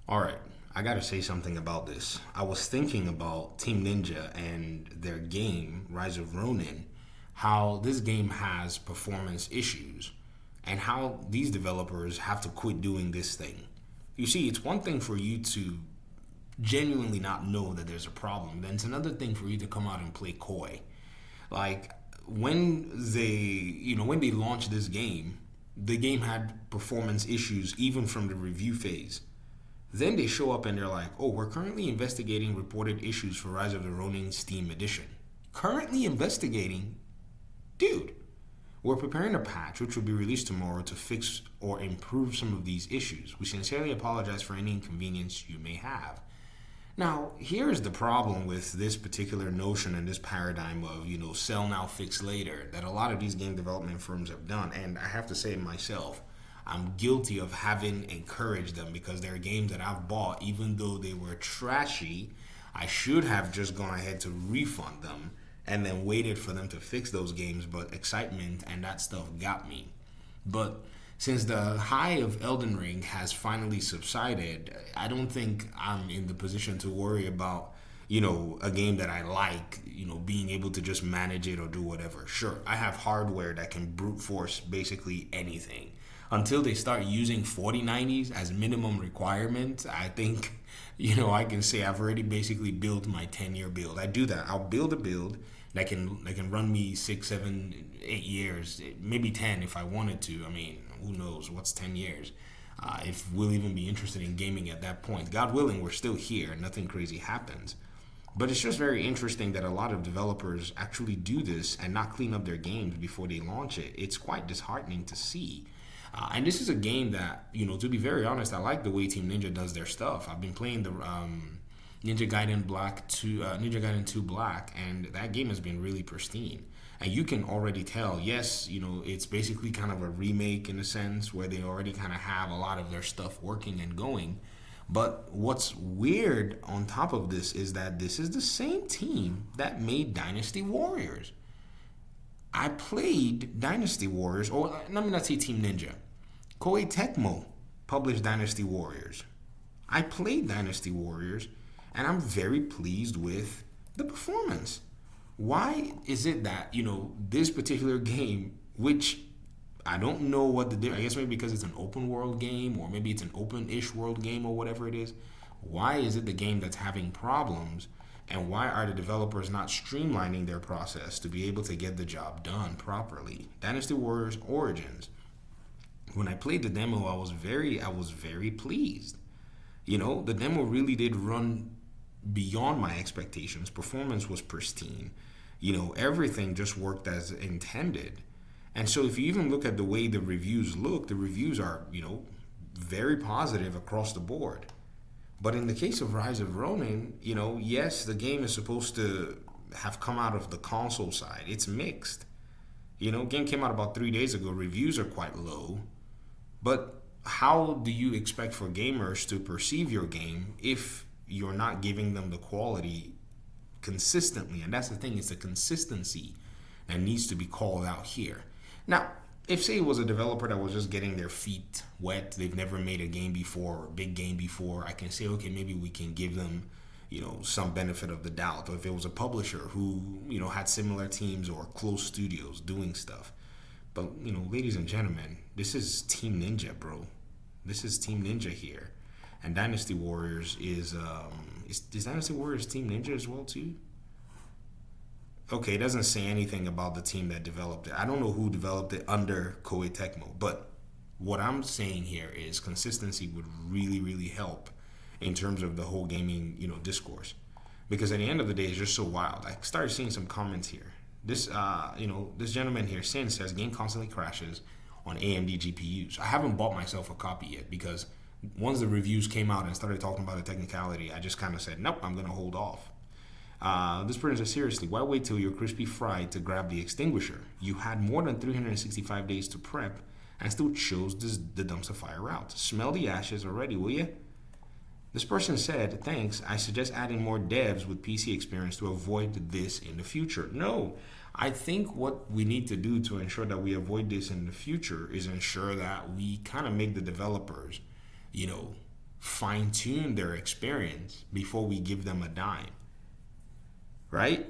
All right, I gotta say something about this. I was thinking about Team Ninja and their game, Rise of Ronin, how this game has performance issues, and how these developers have to quit doing this thing. You see, it's one thing for you to genuinely not know that there's a problem, then it's another thing for you to come out and play coy. Like when they launched this game, the game had performance issues even from the review phase. Then they show up and they're like, oh, we're currently investigating reported issues for Rise of the Ronin Steam Edition. Currently investigating? Dude, we're preparing a patch which will be released tomorrow to fix or improve some of these issues. We sincerely apologize for any inconvenience you may have. Now, here's the problem with this particular notion and this paradigm of, sell now, fix later, that a lot of these game development firms have done. And I have to say myself, I'm guilty of having encouraged them because there are games that I've bought, even though they were trashy, I should have just gone ahead to refund them and then waited for them to fix those games. But excitement and that stuff got me. But since the high of Elden Ring has finally subsided, I don't think I'm in the position to worry about, a game that I like, being able to just manage it or do whatever. Sure, I have hardware that can brute force basically anything. Until they start using 4090s as minimum requirement, I think, I can say I've already basically built my 10-year build. I do that. I'll build a build that can run me 6, 7, 8 years, maybe 10 if I wanted to. I mean, who knows what's 10 years? If we'll even be interested in gaming at that point. God willing, we're still here. Nothing crazy happens. But it's just very interesting that a lot of developers actually do this and not clean up their games before they launch it. It's quite disheartening to see. And this is a game that, to be very honest, I like the way Team Ninja does their stuff. I've been playing the Ninja Gaiden 2 Black, and that game has been really pristine. And you can already tell, yes, it's basically kind of a remake in a sense where they already kind of have a lot of their stuff working and going. But what's weird on top of this is that this is the same team that made Dynasty Warriors. I played Dynasty Warriors, or let me not say Team Ninja. Koei Tecmo published Dynasty Warriors. I played Dynasty Warriors, and I'm very pleased with the performance. Why is it that, this particular game, which I don't know what I guess maybe because it's an open world game, or maybe it's an open-ish world game, or whatever it is, why is it the game that's having problems? And why are the developers not streamlining their process to be able to get the job done properly? Dynasty Warriors Origins. When I played the demo, I was very pleased. The demo really did run beyond my expectations. Performance was pristine. Everything just worked as intended. And so if you even look at the way the reviews look, the reviews are, very positive across the board. But in the case of Rise of Ronin, yes, the game is supposed to have come out of the console side. It's mixed. Game came out about 3 days ago. Reviews are quite low. But how do you expect for gamers to perceive your game if you're not giving them the quality consistently? And that's the thing, it's the consistency that needs to be called out here. Now, if say it was a developer that was just getting their feet wet, they've never made a game before, a big game before, I can say, okay, maybe we can give them, some benefit of the doubt. Or if it was a publisher who, had similar teams or close studios doing stuff. But, ladies and gentlemen, this is Team Ninja, bro. This is Team Ninja here. And Dynasty Warriors is Dynasty Warriors Team Ninja as well, too? Okay, it doesn't say anything about the team that developed it. I don't know who developed it under Koei Tecmo, but what I'm saying here is consistency would really, really help in terms of the whole gaming, discourse. Because at the end of the day, it's just so wild. I started seeing some comments here. This gentleman here, Sin, says game constantly crashes on AMD GPUs. I haven't bought myself a copy yet because once the reviews came out and started talking about the technicality, I just kind of said, nope, I'm going to hold off. This person says, seriously, why wait till you're crispy fried to grab the extinguisher? You had more than 365 days to prep and still chose the dumpster fire route. Smell the ashes already, will you? This person said, thanks, I suggest adding more devs with PC experience to avoid this in the future. No, I think what we need to do to ensure that we avoid this in the future is ensure that we kind of make the developers, fine tune their experience before we give them a dime, right?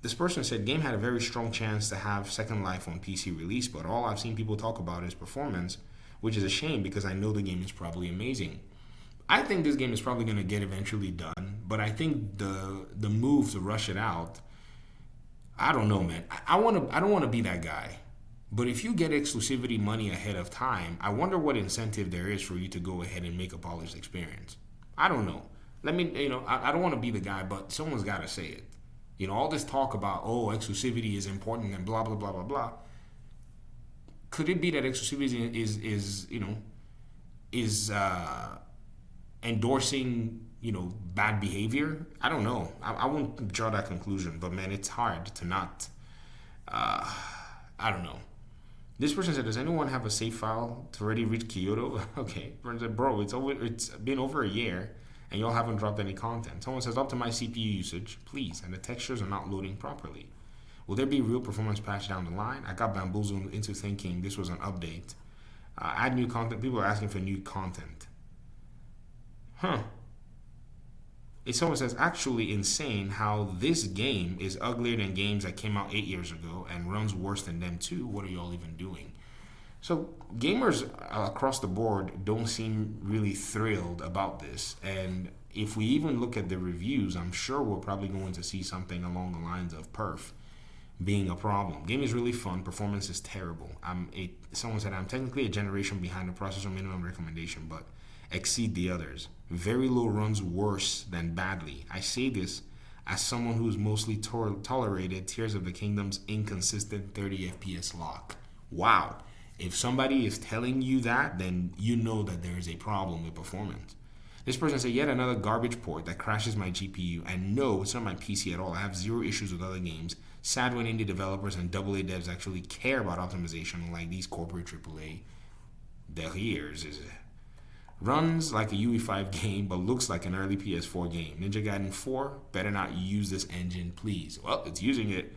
This person said game had a very strong chance to have Second Life on PC release, but all I've seen people talk about is performance, which is a shame because I know the game is probably amazing. I think this game is probably going to get eventually done, but I think the move to rush it out, I don't know, man. I don't want to be that guy. But if you get exclusivity money ahead of time, I wonder what incentive there is for you to go ahead and make a polished experience. I don't know. I don't want to be the guy, but someone's got to say it. All this talk about, oh, exclusivity is important and blah, blah, blah, blah, blah. Could it be that exclusivity is endorsing, bad behavior? I don't know. I won't draw that conclusion, but man, it's hard to not, I don't know. This person said, does anyone have a save file to already reach Kyoto? Okay. Someone said, bro, it's been over a year and y'all haven't dropped any content. Someone says, optimize CPU usage, please, and the textures are not loading properly. Will there be real performance patch down the line? I got bamboozled into thinking this was an update. Add new content. People are asking for new content. Someone says, actually insane how this game is uglier than games that came out 8 years ago and runs worse than them too. What are y'all even doing? So gamers across the board don't seem really thrilled about this. And if we even look at the reviews, I'm sure we're probably going to see something along the lines of perf being a problem. Game is really fun. Performance is terrible. Someone said, I'm technically a generation behind the processor minimum recommendation, but exceed the others. Very low runs worse than badly. I say this as someone who's mostly tolerated Tears of the Kingdom's inconsistent 30 FPS lock. Wow. If somebody is telling you that, then you know that there is a problem with performance. This person said, yet another garbage port that crashes my GPU. And no, it's not my PC at all. I have zero issues with other games. Sad when indie developers and AA devs actually care about optimization, unlike these corporate AAA derriers. Runs like a UE5 game, but looks like an early PS4 game. Ninja Gaiden 4, better not use this engine, please. Well, it's using it.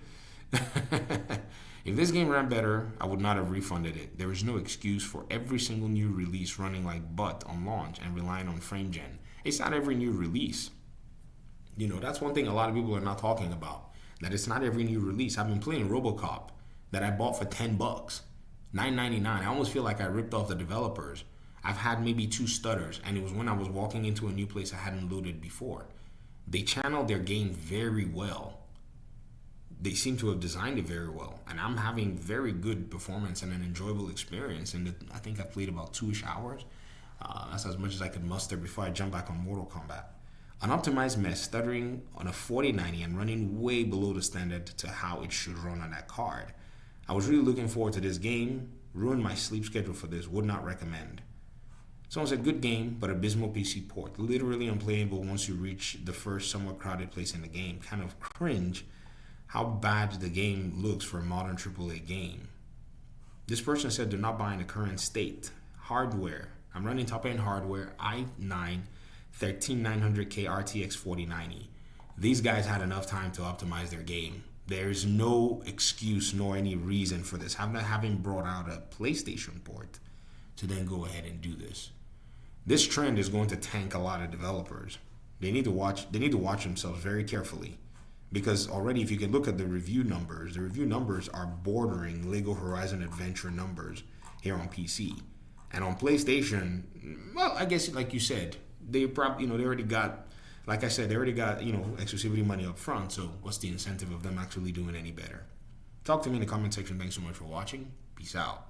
If this game ran better, I would not have refunded it. There is no excuse for every single new release running like butt on launch and relying on frame gen. It's not every new release. That's one thing a lot of people are not talking about. That it's not every new release. I've been playing RoboCop that I bought for $10, $9.99. I almost feel like I ripped off the developers. I've had maybe 2 stutters, and it was when I was walking into a new place I hadn't loaded before. They channeled their game very well. They seem to have designed it very well, and I'm having very good performance and an enjoyable experience. And I think I played about 2-ish hours. That's as much as I could muster before I jump back on Mortal Kombat. An optimized mess, stuttering on a 4090 and running way below the standard to how it should run on that card. I was really looking forward to this game. Ruined my sleep schedule for this. Would not recommend. Someone said, good game, but abysmal PC port. Literally unplayable once you reach the first somewhat crowded place in the game. Kind of cringe how bad the game looks for a modern AAA game. This person said, do not buy in the current state. Hardware. I'm running top-end hardware, i9 13900K RTX 4090. These guys had enough time to optimize their game. There's no excuse nor any reason for this. Having brought out a PlayStation port to then go ahead and do this. This trend is going to tank a lot of developers. They need to watch themselves very carefully. Because already, if you can look at the review numbers are bordering Lego Horizon Adventure numbers here on PC. And on PlayStation, well, I guess like you said, they probably, they already got, like I said, exclusivity money up front. So what's the incentive of them actually doing any better? Talk to me in the comment section. Thanks so much for watching. Peace out.